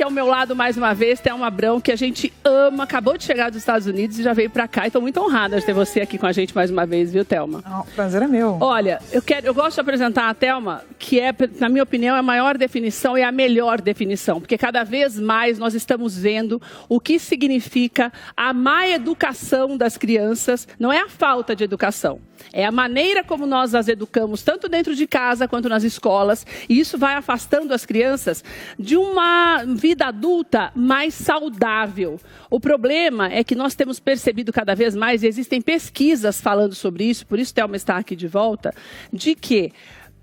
ao meu lado mais uma vez, Thelma Abrão, que a gente ama, acabou de chegar dos Estados Unidos e já veio pra cá. E tô muito honrada de ter você aqui com a gente mais uma vez, viu, Thelma? O prazer é meu. Olha, eu gosto de apresentar a Thelma, que é, na minha opinião, a maior definição e a melhor definição, porque cada vez mais nós estamos vendo o que significa a má educação das crianças. Não é a falta de educação, é a maneira como nós as educamos, tanto dentro de casa quanto nas escolas, e isso vai afastando as crianças de uma vida adulta mais saudável. O problema é que nós temos percebido cada vez mais, e existem pesquisas falando sobre isso, por isso Thelma está aqui de volta, de que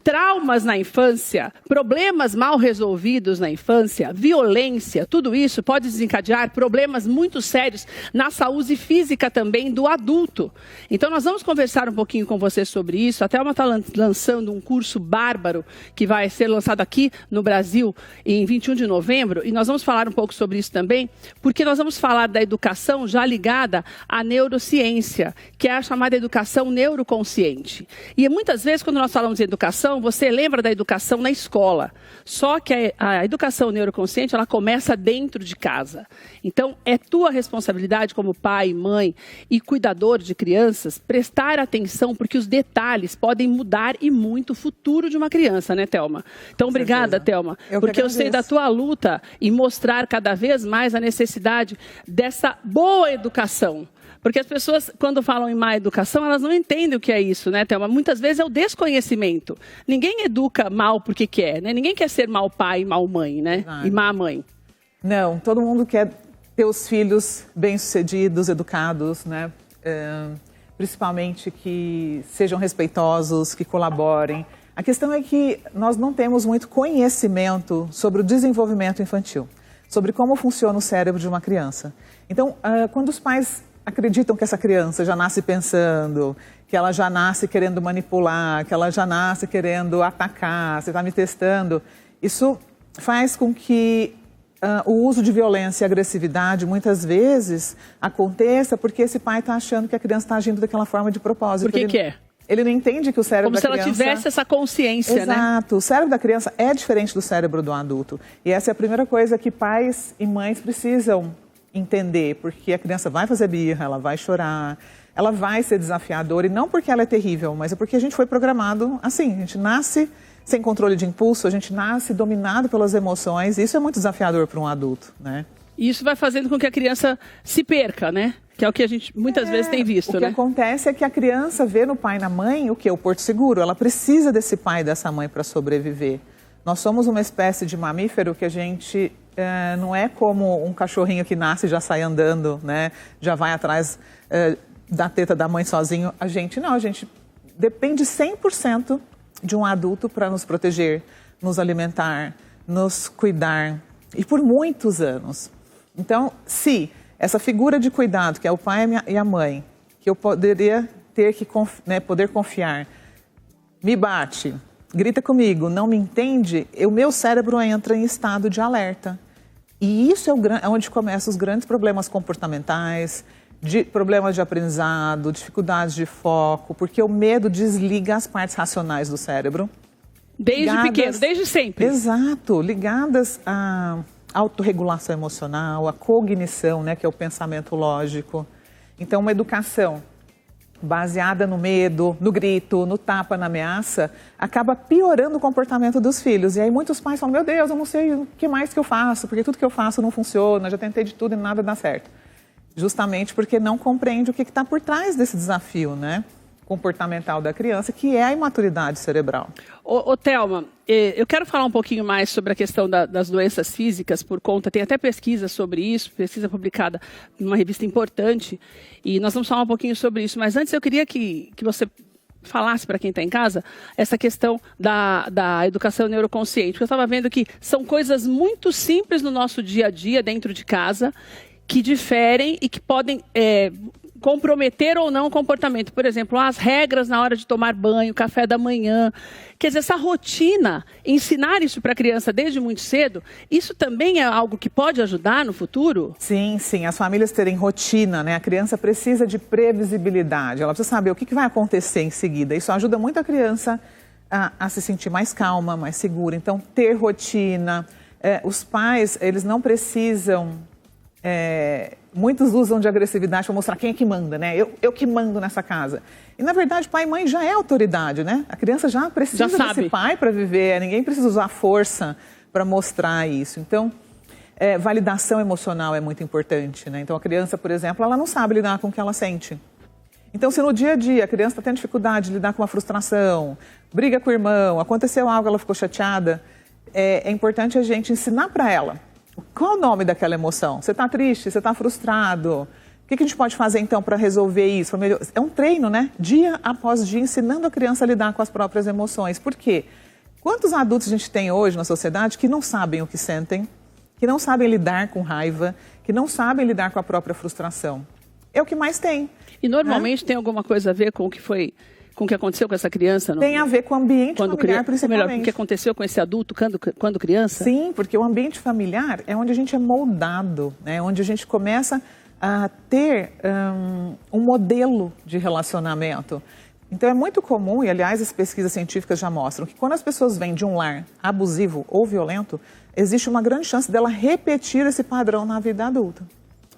traumas na infância, problemas mal resolvidos na infância, violência, tudo isso pode desencadear problemas muito sérios na saúde física também do adulto. Então nós vamos conversar um pouquinho com você sobre isso. A Thelma está lançando um curso bárbaro que vai ser lançado aqui no Brasil em 21 de novembro e nós vamos falar um pouco sobre isso também, porque nós vamos falar da educação já ligada à neurociência, que é a chamada educação neuroconsciente. E muitas vezes quando nós falamos de educação, você lembra da educação na escola, só que a educação neuroconsciente, ela começa dentro de casa. Então, é tua responsabilidade como pai, mãe e cuidador de crianças, prestar atenção, porque os detalhes podem mudar e muito o futuro de uma criança, né, Thelma? Então, obrigada, Thelma, porque eu sei da tua luta em mostrar cada vez mais a necessidade dessa boa educação. Porque as pessoas, quando falam em má educação, elas não entendem o que é isso, né, Thelma? Muitas vezes é o desconhecimento. Ninguém educa mal porque quer, né? Ninguém quer ser mau pai, mau mãe, né? E má mãe. Não, todo mundo quer ter os filhos bem-sucedidos, educados, né? Principalmente que sejam respeitosos, que colaborem. A questão é que nós não temos muito conhecimento sobre o desenvolvimento infantil, sobre como funciona o cérebro de uma criança. Então, quando os pais acreditam que essa criança já nasce pensando, que ela já nasce querendo manipular, que ela já nasce querendo atacar, você está me testando. Isso faz com que o uso de violência e agressividade muitas vezes aconteça porque esse pai está achando que a criança está agindo daquela forma de propósito. Por que é? Ele não entende que o cérebro da criança... Como se ela tivesse essa consciência, né? Exato. O cérebro da criança é diferente do cérebro do adulto. E essa é a primeira coisa que pais e mães precisam entender, porque a criança vai fazer birra, ela vai chorar, ela vai ser desafiadora, e não porque ela é terrível, mas é porque a gente foi programado assim, a gente nasce sem controle de impulso, a gente nasce dominado pelas emoções, e isso é muito desafiador para um adulto, né? E isso vai fazendo com que a criança se perca, né? Que é o que a gente muitas vezes tem visto, né? O que acontece é que a criança vê no pai e na mãe o que? O porto seguro, ela precisa desse pai e dessa mãe para sobreviver. Nós somos uma espécie de mamífero que a gente... não é como um cachorrinho que nasce e já sai andando, né? Já vai atrás da teta da mãe sozinho. A gente não, a gente depende 100% de um adulto para nos proteger, nos alimentar, nos cuidar, e por muitos anos. Então, se essa figura de cuidado, que é o pai e a mãe, que eu poderia ter que poder confiar, me bate, grita comigo, não me entende, o meu cérebro entra em estado de alerta. E isso é onde começam os grandes problemas comportamentais, problemas de aprendizado, dificuldades de foco, porque o medo desliga as partes racionais do cérebro. Desde pequeno, desde sempre. Exato, ligadas à autorregulação emocional, à cognição, né, que é o pensamento lógico. Então, uma educação baseada no medo, no grito, no tapa, na ameaça, acaba piorando o comportamento dos filhos. E aí muitos pais falam, meu Deus, eu não sei o que mais que eu faço, porque tudo que eu faço não funciona, já tentei de tudo e nada dá certo. Justamente porque não compreende o que está por trás desse desafio, né, comportamental da criança, que é a imaturidade cerebral. Ô Thelma, eu quero falar um pouquinho mais sobre a questão das doenças físicas, por conta, tem até pesquisa sobre isso, pesquisa publicada numa revista importante, e nós vamos falar um pouquinho sobre isso, mas antes eu queria que você falasse para quem está em casa essa questão da educação neuroconsciente, porque eu estava vendo que são coisas muito simples no nosso dia a dia, dentro de casa, que diferem e que podem comprometer ou não o comportamento. Por exemplo, as regras na hora de tomar banho, café da manhã. Quer dizer, essa rotina, ensinar isso para a criança desde muito cedo, isso também é algo que pode ajudar no futuro? Sim, sim. As famílias terem rotina, né? A criança precisa de previsibilidade. Ela precisa saber o que vai acontecer em seguida. Isso ajuda muito a criança a se sentir mais calma, mais segura. Então, ter rotina, os pais, eles não precisam... muitos usam de agressividade para mostrar quem é que manda, né? Eu que mando nessa casa. E, na verdade, pai e mãe já é autoridade, né? A criança já precisa desse pai para viver, ninguém precisa usar força para mostrar isso. Então, validação emocional é muito importante, né? Então, a criança, por exemplo, ela não sabe lidar com o que ela sente. Então, se no dia a dia a criança está tendo dificuldade de lidar com uma frustração, briga com o irmão, aconteceu algo, ela ficou chateada, é importante a gente ensinar para ela qual é o nome daquela emoção. Você está triste? Você está frustrado? O que a gente pode fazer, então, para resolver isso? É um treino, né? Dia após dia, ensinando a criança a lidar com as próprias emoções. Por quê? Quantos adultos a gente tem hoje na sociedade que não sabem o que sentem, que não sabem lidar com raiva, que não sabem lidar com a própria frustração? É o que mais tem. E normalmente tem alguma coisa a ver com o que aconteceu com essa criança? Tem a ver com o ambiente familiar, principalmente. Melhor, o que aconteceu com esse adulto quando criança? Sim, porque o ambiente familiar é onde a gente é moldado, né? Onde a gente começa a ter um modelo de relacionamento. Então é muito comum, e aliás as pesquisas científicas já mostram, que quando as pessoas vêm de um lar abusivo ou violento, existe uma grande chance dela repetir esse padrão na vida adulta.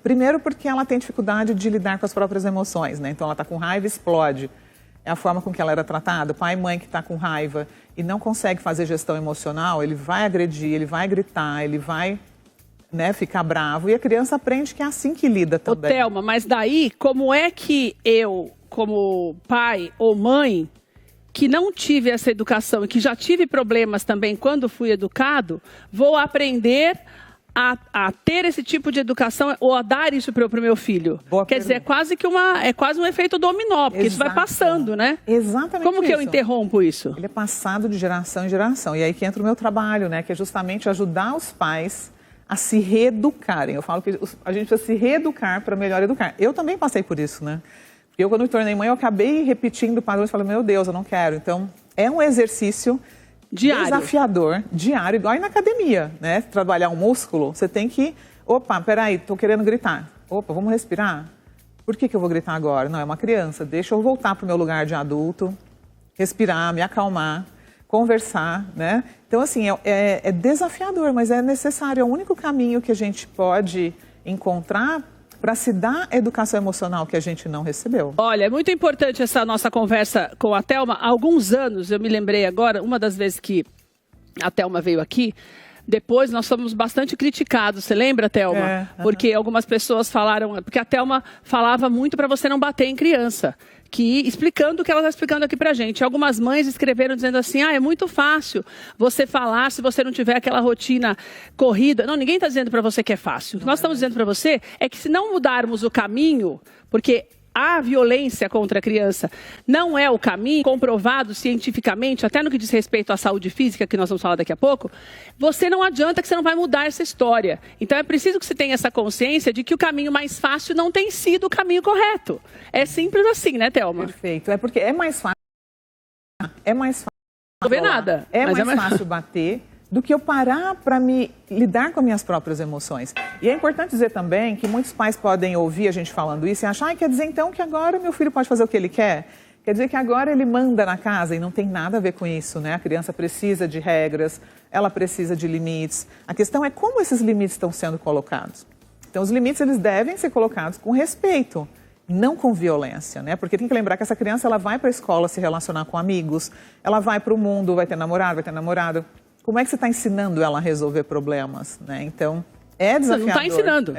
Primeiro porque ela tem dificuldade de lidar com as próprias emoções, né? Então ela está com raiva e explode. É a forma com que ela era tratada. Pai e mãe que está com raiva e não consegue fazer gestão emocional, ele vai agredir, ele vai gritar, ele vai, né, ficar bravo. E a criança aprende que é assim que lida também. Ô, Thelma, mas daí, como é que eu, como pai ou mãe, que não tive essa educação e que já tive problemas também quando fui educado, vou aprender a ter esse tipo de educação ou a dar isso para o meu filho? Quer dizer, é quase um efeito dominó, porque isso vai passando, né? Exatamente. Como que eu interrompo isso? Ele é passado de geração em geração. E aí que entra o meu trabalho, né? Que é justamente ajudar os pais a se reeducarem. Eu falo que a gente precisa se reeducar para melhor educar. Eu também passei por isso, né? Eu, quando me tornei mãe, eu acabei repetindo padrões e falei, meu Deus, eu não quero. Então, é um exercício diário. Desafiador, diário, igual na academia, né? Trabalhar um músculo, você tem que... Opa, peraí, tô querendo gritar. Opa, vamos respirar? Por que eu vou gritar agora? Não, é uma criança. Deixa eu voltar para o meu lugar de adulto, respirar, me acalmar, conversar, né? Então, assim, é desafiador, mas é necessário. É o único caminho que a gente pode encontrar para se dar a educação emocional que a gente não recebeu. Olha, é muito importante essa nossa conversa com a Thelma. Há alguns anos, eu me lembrei agora, uma das vezes que a Thelma veio aqui, depois nós fomos bastante criticados, você lembra, Thelma? Porque algumas pessoas falaram, porque a Thelma falava muito para você não bater em criança, explicando o que ela está explicando aqui para a gente. Algumas mães escreveram dizendo assim, é muito fácil você falar se você não tiver aquela rotina corrida. Não, ninguém está dizendo para você que é fácil. O que nós estamos dizendo para você é que se não mudarmos o caminho, porque a violência contra a criança não é o caminho, comprovado cientificamente, até no que diz respeito à saúde física, que nós vamos falar daqui a pouco, você não adianta que você não vai mudar essa história. Então é preciso que você tenha essa consciência de que o caminho mais fácil não tem sido o caminho correto. É simples assim, né, Thelma? Perfeito. É porque é mais fácil. Não vê nada. É mais fácil bater do que eu parar para me lidar com as minhas próprias emoções. E é importante dizer também que muitos pais podem ouvir a gente falando isso e achar, quer dizer então que agora meu filho pode fazer o que ele quer? Quer dizer que agora ele manda na casa, e não tem nada a ver com isso, né? A criança precisa de regras, ela precisa de limites. A questão é como esses limites estão sendo colocados. Então os limites eles devem ser colocados com respeito, não com violência, né? Porque tem que lembrar que essa criança ela vai para a escola se relacionar com amigos, ela vai para o mundo, vai ter namorado, vai ter namorada. Como é que você está ensinando ela a resolver problemas, né? Então, é desafiador. Você não está ensinando,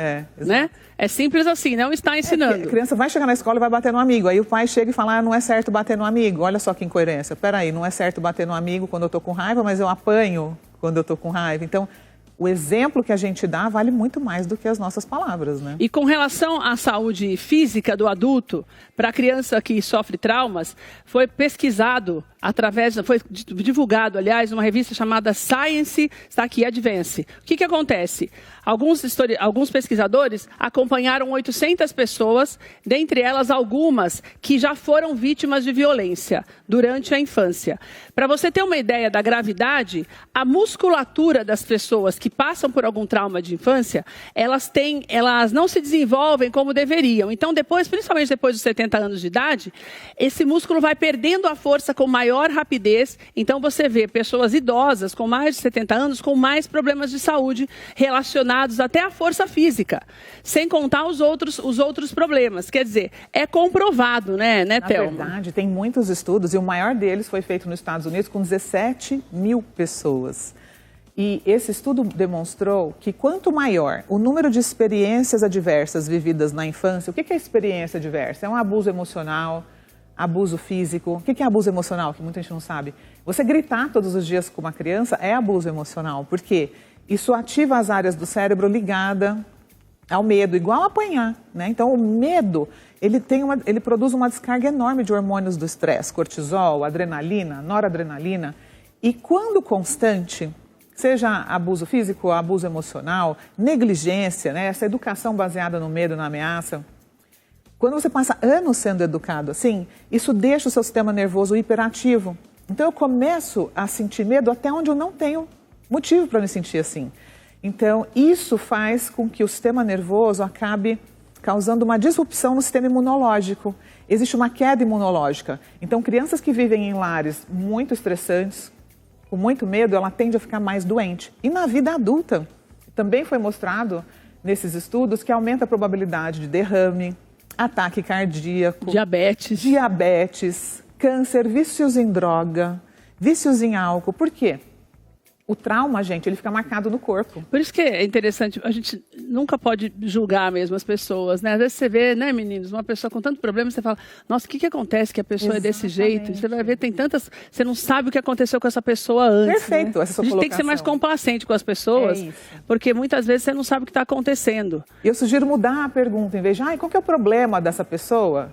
né? É simples assim, não está ensinando. A criança vai chegar na escola e vai bater no amigo. Aí o pai chega e fala, não é certo bater no amigo. Olha só que incoerência. Peraí, não é certo bater no amigo quando eu estou com raiva, mas eu apanho quando eu estou com raiva. Então, o exemplo que a gente dá vale muito mais do que as nossas palavras, né? E com relação à saúde física do adulto, para a criança que sofre traumas, foi pesquisado foi divulgado, aliás, numa revista chamada Science, está aqui, Advance. O que acontece? Alguns pesquisadores acompanharam 800 pessoas, dentre elas algumas que já foram vítimas de violência durante a infância. Para você ter uma ideia da gravidade, a musculatura das pessoas que passam por algum trauma de infância, elas não se desenvolvem como deveriam. Então, principalmente depois dos 70 anos de idade, esse músculo vai perdendo a força com mais maior rapidez. Então você vê pessoas idosas com mais de 70 anos com mais problemas de saúde relacionados até à força física, sem contar os outros problemas. Quer dizer, é comprovado, né, Thelma? Na verdade, tem muitos estudos e o maior deles foi feito nos Estados Unidos com 17 mil pessoas. E esse estudo demonstrou que quanto maior o número de experiências adversas vividas na infância, o que é experiência adversa? É um abuso emocional, abuso físico. O que é abuso emocional? Que muita gente não sabe. Você gritar todos os dias com uma criança é abuso emocional, porque isso ativa as áreas do cérebro ligada ao medo, igual apanhar, né? Então o medo, ele produz uma descarga enorme de hormônios do estresse, cortisol, adrenalina, noradrenalina, e quando constante, seja abuso físico, abuso emocional, negligência, né? Essa educação baseada no medo, na ameaça. Quando você passa anos sendo educado assim, isso deixa o seu sistema nervoso hiperativo. Então eu começo a sentir medo até onde eu não tenho motivo para me sentir assim. Então isso faz com que o sistema nervoso acabe causando uma disrupção no sistema imunológico. Existe uma queda imunológica. Então crianças que vivem em lares muito estressantes, com muito medo, ela tende a ficar mais doente. E na vida adulta, também foi mostrado nesses estudos que aumenta a probabilidade de derrame, ataque cardíaco, diabetes, câncer, vícios em droga, vícios em álcool. Por quê? O trauma, gente, ele fica marcado no corpo. Por isso que é interessante, a gente nunca pode julgar mesmo as pessoas, né? Às vezes você vê, né, meninos, uma pessoa com tanto problema, você fala, nossa, o que acontece que a pessoa é desse jeito? Você vai ver, tem tantas, você não sabe o que aconteceu com essa pessoa antes. Perfeito, né? essa sua A gente tem que ser mais complacente com as pessoas, porque muitas vezes você não sabe o que está acontecendo. E eu sugiro mudar a pergunta, em vez de, qual que é o problema dessa pessoa?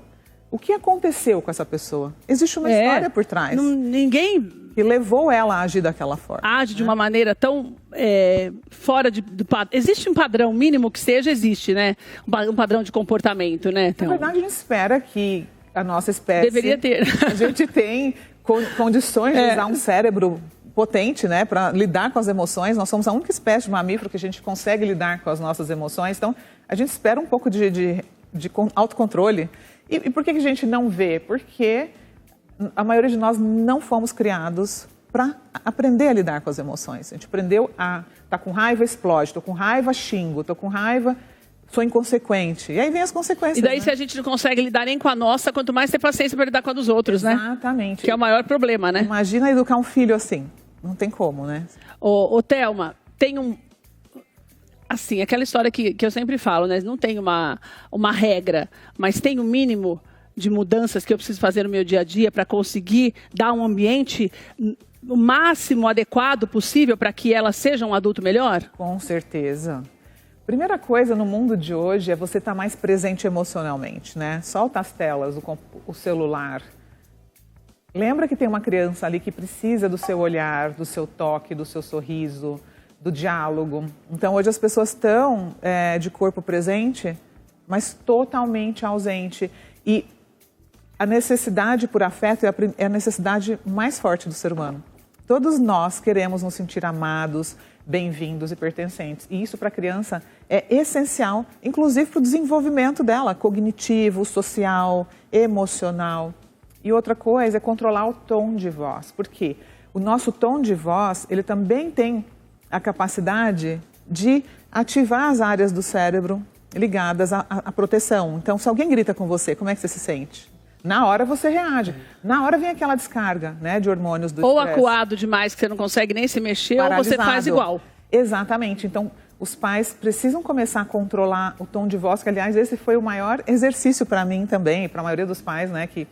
O que aconteceu com essa pessoa? Existe uma história por trás. Ninguém que levou ela a agir daquela forma. Age de uma maneira tão fora do padrão. Existe um padrão mínimo que seja, existe, né? Um padrão de comportamento, né? Então, na verdade, a gente espera que a nossa espécie... Deveria ter. A gente tem condições de usar um cérebro potente, né? Para lidar com as emoções. Nós somos a única espécie de mamífero que a gente consegue lidar com as nossas emoções. Então, a gente espera um pouco de autocontrole. E por que a gente não vê? Porque a maioria de nós não fomos criados para aprender a lidar com as emoções. A gente aprendeu a estar com raiva, explode, estou com raiva, xingo, estou com raiva, sou inconsequente. E aí vem as consequências. E daí, né? Se a gente não consegue lidar nem com a nossa, quanto mais ter paciência para lidar com a dos outros, né? Exatamente. Que é o maior problema, né? Imagina educar um filho assim. Não tem como, né? Ô, Thelma, tem assim, aquela história que eu sempre falo, né? Não tem uma regra, mas tem um mínimo de mudanças que eu preciso fazer no meu dia a dia para conseguir dar um ambiente o máximo adequado possível para que ela seja um adulto melhor? Com certeza. Primeira coisa no mundo de hoje é você estar mais presente emocionalmente, né? Solta as telas, o celular. Lembra que tem uma criança ali que precisa do seu olhar, do seu toque, do seu sorriso, do diálogo. Então hoje as pessoas estão de corpo presente, mas totalmente ausente. E a necessidade por afeto é a necessidade mais forte do ser humano. Todos nós queremos nos sentir amados, bem-vindos e pertencentes. E isso para a criança é essencial, inclusive para o desenvolvimento dela, cognitivo, social, emocional. E outra coisa é controlar o tom de voz. Por quê? O nosso tom de voz, ele também tem a capacidade de ativar as áreas do cérebro ligadas à proteção. Então, se alguém grita com você, como é que você se sente? Na hora você reage. Na hora vem aquela descarga, né, de hormônios do estresse. Ou acuado demais que você não consegue nem se mexer, paralisado. Ou você faz igual. Exatamente. Então, os pais precisam começar a controlar o tom de voz, que, aliás, esse foi o maior exercício para mim também, para a maioria dos pais, né, que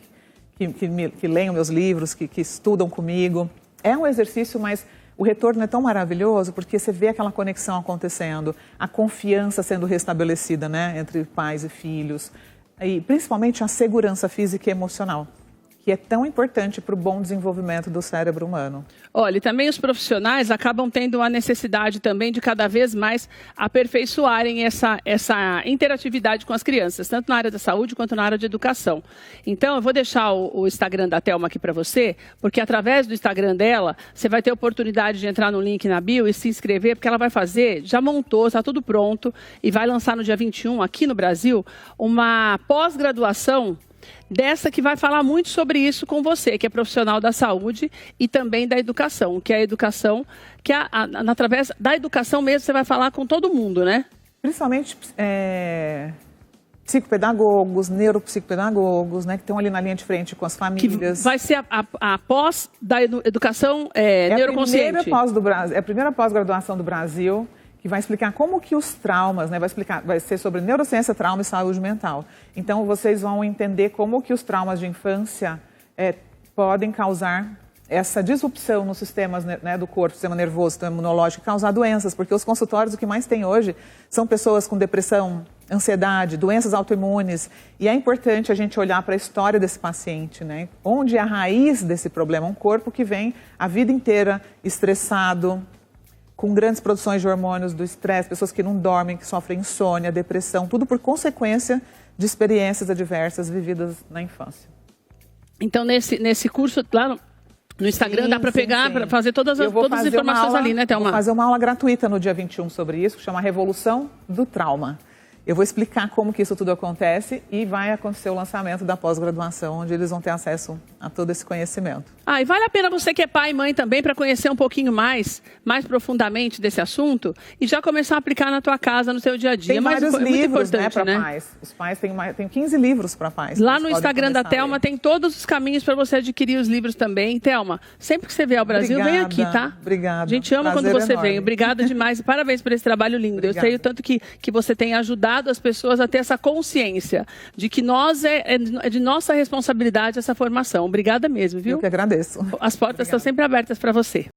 leem meus livros, que estudam comigo. É um exercício, mas o retorno é tão maravilhoso porque você vê aquela conexão acontecendo, a confiança sendo restabelecida, né, entre pais e filhos. E principalmente a segurança física e emocional, que é tão importante para o bom desenvolvimento do cérebro humano. Olha, e também os profissionais acabam tendo a necessidade também de cada vez mais aperfeiçoarem essa interatividade com as crianças, tanto na área da saúde quanto na área de educação. Então, eu vou deixar o Instagram da Thelma aqui para você, porque através do Instagram dela, você vai ter a oportunidade de entrar no link na bio e se inscrever, porque ela vai fazer, já montou, está tudo pronto, e vai lançar no dia 21, aqui no Brasil, uma pós-graduação dessa que vai falar muito sobre isso com você, que é profissional da saúde e também da educação, que é a educação, que através da educação mesmo você vai falar com todo mundo, né? Principalmente psicopedagogos, neuropsicopedagogos, né, que estão ali na linha de frente com as famílias. Que vai ser a pós da educação neuroconsciente. É a primeira pós-graduação do Brasil, que vai explicar como que os traumas, né, vai ser sobre neurociência, trauma e saúde mental. Então, vocês vão entender como que os traumas de infância podem causar essa disrupção nos sistemas, né, do corpo, sistema nervoso, sistema imunológico, causar doenças, porque os consultórios, o que mais tem hoje, são pessoas com depressão, ansiedade, doenças autoimunes, e é importante a gente olhar para a história desse paciente, né? Onde é a raiz desse problema? Um corpo que vem a vida inteira estressado, com grandes produções de hormônios do estresse, pessoas que não dormem, que sofrem insônia, depressão, tudo por consequência de experiências adversas vividas na infância. Então, nesse curso lá no Instagram, dá para pegar, para fazer todas as informações ali, né, Thelma? Vou fazer uma aula gratuita no dia 21 sobre isso, que chama Revolução do Trauma. Eu vou explicar como que isso tudo acontece e vai acontecer o lançamento da pós-graduação, onde eles vão ter acesso a todo esse conhecimento. E vale a pena você que é pai e mãe também, para conhecer um pouquinho mais profundamente desse assunto e já começar a aplicar na tua casa, no seu dia a dia. Tem vários livros, né, para pais. Os pais têm 15 livros para pais. Lá no Instagram da Thelma tem todos os caminhos para você adquirir os livros também. Thelma, sempre que você vier ao Brasil, vem aqui, tá? Obrigada. A gente ama quando você vem. Obrigada demais e parabéns por esse trabalho lindo. Obrigada. Eu sei o tanto que você tem ajudado as pessoas a ter essa consciência de que é de nossa responsabilidade essa formação. Obrigada mesmo, viu? Eu que agradeço. As portas estão sempre abertas para você.